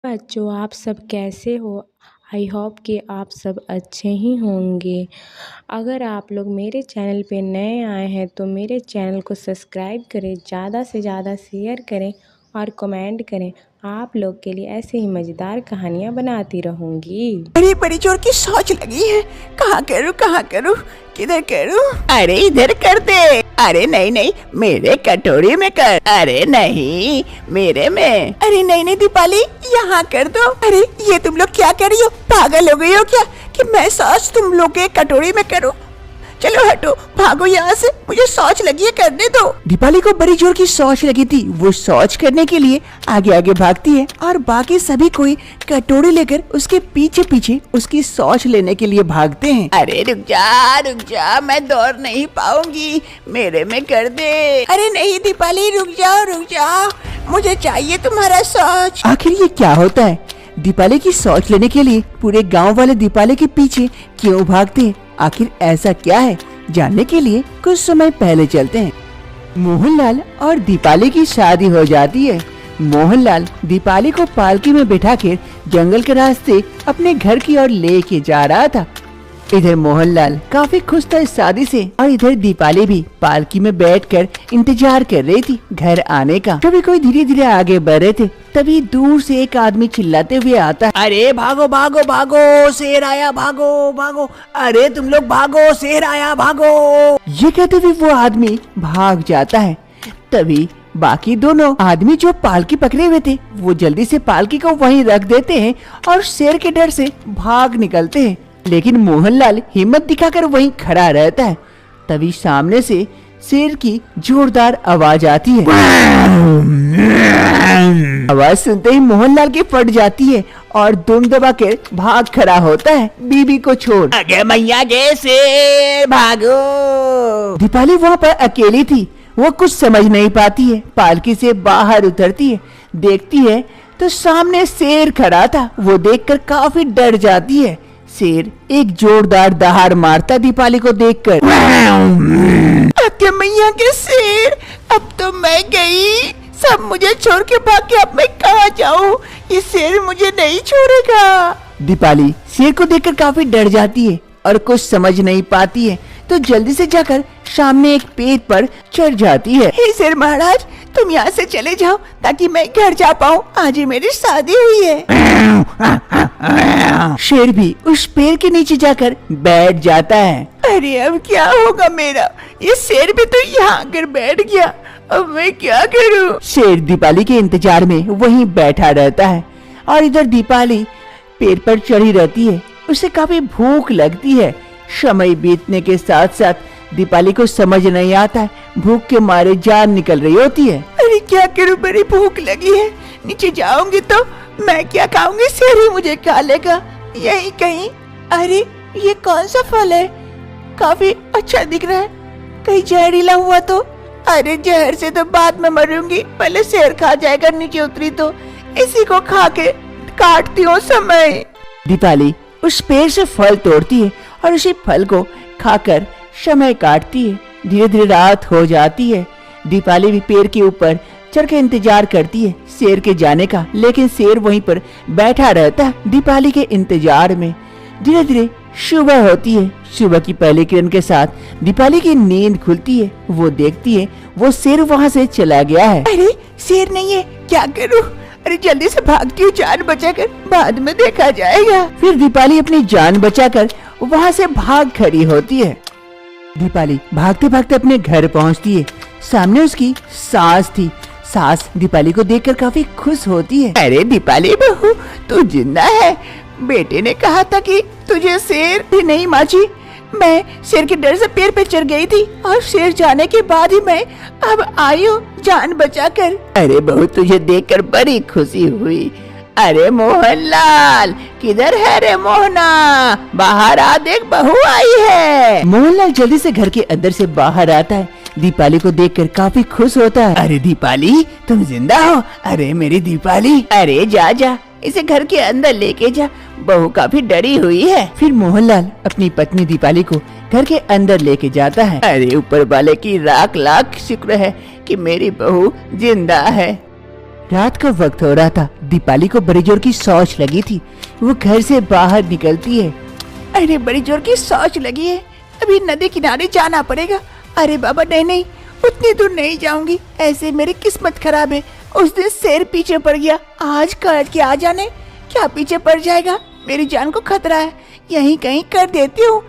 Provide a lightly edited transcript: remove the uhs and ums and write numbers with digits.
बच्चों आप सब कैसे हो। आई होप कि आप सब अच्छे ही होंगे। अगर आप लोग मेरे चैनल पे नए आए हैं तो मेरे चैनल को सब्सक्राइब करें, ज़्यादा से ज़्यादा शेयर करें और कमेंट करें। आप लोग के लिए ऐसे ही मज़ेदार कहानियाँ बनाती रहूँगी। अरे बड़ी जोर की सोच लगी है। कहाँ करूँ किधर करूँ? अरे इधर कर दे। अरे नहीं नहीं मेरे कटोरी में कर। अरे नहीं मेरे में। अरे नहीं नहीं दीपाली यहाँ कर दो। अरे ये तुम लोग क्या कर रही हो? पागल हो गई हो क्या कि मैं सॉस तुम लोग के कटोरी में करूँ? चलो हटो, भागो यहाँ से, मुझे शौच लगी है, करने दो। दीपाली को बड़ी जोर की शौच लगी थी। वो शौच करने के लिए आगे आगे भागती है और बाकी सभी कोई कटोरी लेकर उसके पीछे पीछे उसकी शौच लेने के लिए भागते हैं। अरे रुक जा, मैं दौड़ नहीं पाऊंगी, मेरे में कर दे। अरे नहीं दीपाली रुक जाओ, मुझे चाहिए तुम्हारा शौच। आखिर ये क्या होता है? दीपाली की शौच लेने के लिए पूरे गांव वाले दीपाली के पीछे क्यों भागते हैं? आखिर ऐसा क्या है? जानने के लिए कुछ समय पहले चलते हैं। मोहनलाल और दीपाली की शादी हो जाती है। मोहनलाल दीपाली को पालकी में बिठाकर जंगल के रास्ते अपने घर की ओर लेके जा रहा था। इधर मोहनलाल काफी खुश था इस शादी से और इधर दीपाली भी पालकी में बैठकर इंतजार कर रही थी घर आने का। कभी कोई धीरे धीरे आगे बढ़ रहे थे, तभी दूर से एक आदमी चिल्लाते हुए आता है। अरे भागो भागो भागो, शेर आया, भागो भागो, अरे तुम लोग भागो, शेर आया, भागो। ये कहते हुए वो आदमी भाग जाता है। तभी बाकी दोनों आदमी जो पालकी पकड़े हुए थे वो जल्दी से पालकी को वहीं रख देते हैं और शेर के डर से भाग निकलते हैं। लेकिन मोहनलाल हिम्मत दिखाकर वहीं खड़ा रहता है। तभी सामने से शेर की जोरदार आवाज आती है। आवाज सुनते ही मोहनलाल की फट जाती है और दुम दबाकर भाग खड़ा होता है बीबी को छोड़। आगे मैया गे शेर भागो। दीपाली वहाँ पर अकेली थी, वो कुछ समझ नहीं पाती है। पालकी से बाहर उतरती है, देखती है तो सामने शेर खड़ा था। वो देखकर काफी डर जाती है। शेर एक जोरदार दहाड़ मारता दीपाली को देखकर। अत्या मैया के शेर, अब तो मैं गई, सब मुझे छोड़ के भाग के, अब मैं कहाँ जाऊँ? ये शेर मुझे नहीं छोड़ेगा। दीपाली शेर को देखकर काफी डर जाती है और कुछ समझ नहीं पाती है, तो जल्दी से जाकर सामने एक पेड़ पर चढ़ जाती है। हे शेर महाराज, तुम यहाँ से चले जाओ ताकि मैं घर जा पाऊँ, आज ही मेरी शादी हुई है। शेर भी उस पेड़ के नीचे जाकर बैठ जाता है। अरे अब क्या होगा मेरा? ये शेर भी तो यहाँ आकर बैठ गया, अब मैं क्या करूँ? शेर दीपाली के इंतजार में वहीं बैठा रहता है और इधर दीपाली पेड़ पर चढ़ी रहती है। उसे काफी भूख लगती है। समय बीतने के साथ साथ दीपाली को समझ नहीं आता है, भूख के मारे जान निकल रही होती है। अरे क्या करूं, बड़ी भूख लगी है, नीचे जाऊंगी तो मैं क्या खाऊंगी? शेर ही मुझे खा लेगा यही कहीं। अरे ये कौन सा फल है? काफी अच्छा दिख रहा है, कहीं जहरीला हुआ तो? अरे जहर से तो बाद में मरूंगी, पहले शेर खा जाएगा, नीचे उतरी तो इसी को खा के काटती हूँ समय। दीपाली उस पेड़ से फल तोड़ती है और उसी फल को खाकर समय काटती है। धीरे धीरे रात हो जाती है। दीपाली भी पेड़ के ऊपर चढ़ के इंतजार करती है शेर के जाने का, लेकिन शेर वहीं पर बैठा रहता है दीपाली के इंतजार में। धीरे धीरे सुबह होती है। सुबह की पहली किरण के साथ दीपाली की नींद खुलती है। वो देखती है वो शेर वहाँ से चला गया है। अरे शेर नहीं है, क्या करूँ? अरे जल्दी से भागती हूँ जान बचाकर, बाद में देखा जाएगा। फिर दीपाली अपनी जान बचाकर वहाँ से भाग खड़ी होती है। दीपाली भागते भागते अपने घर पहुँचती है। सामने उसकी सास थी। सास दीपाली को देखकर काफी खुश होती है। अरे दीपाली बहू, तू जिंदा है। बेटे ने कहा था कि तुझे शेर भी नहीं माची। मैं शेर के डर से पेड़ पे चढ़ गई थी और शेर जाने के बाद ही मैं अब आई हूँ जान बचाकर। अरे बहू, तुझे देखकर बड़ी खुशी हुई। अरे मोहनलाल, किधर है रे मोहना? बाहर आ देख, बहू आई है। मोहनलाल जल्दी से घर के अंदर से बाहर आता है। दीपाली को देखकर काफी खुश होता है। अरे दीपाली, तुम जिंदा हो? अरे मेरी दीपाली, अरे जा जा, इसे घर के अंदर लेके जा, बहू काफी डरी हुई है। फिर मोहनलाल अपनी पत्नी दीपाली को घर के अंदर लेके जाता है। अरे ऊपर वाले की लाख लाख शुक्र है कि मेरी बहू जिंदा है। रात का वक्त हो रहा था। दीपाली को बड़ी जोर की शौच लगी थी। वो घर से बाहर निकलती है। अरे बड़ी जोर की शौच लगी है, अभी नदी किनारे जाना पड़ेगा। अरे बाबा नहीं नहीं, उतनी दूर नहीं जाऊंगी, ऐसे मेरी किस्मत खराब है। उस दिन शेर पीछे पड़ गया, आज काट के आ जाने क्या पीछे पड़ जाएगा, मेरी जान को खतरा है। यहीं कहीं कर देती हूँ,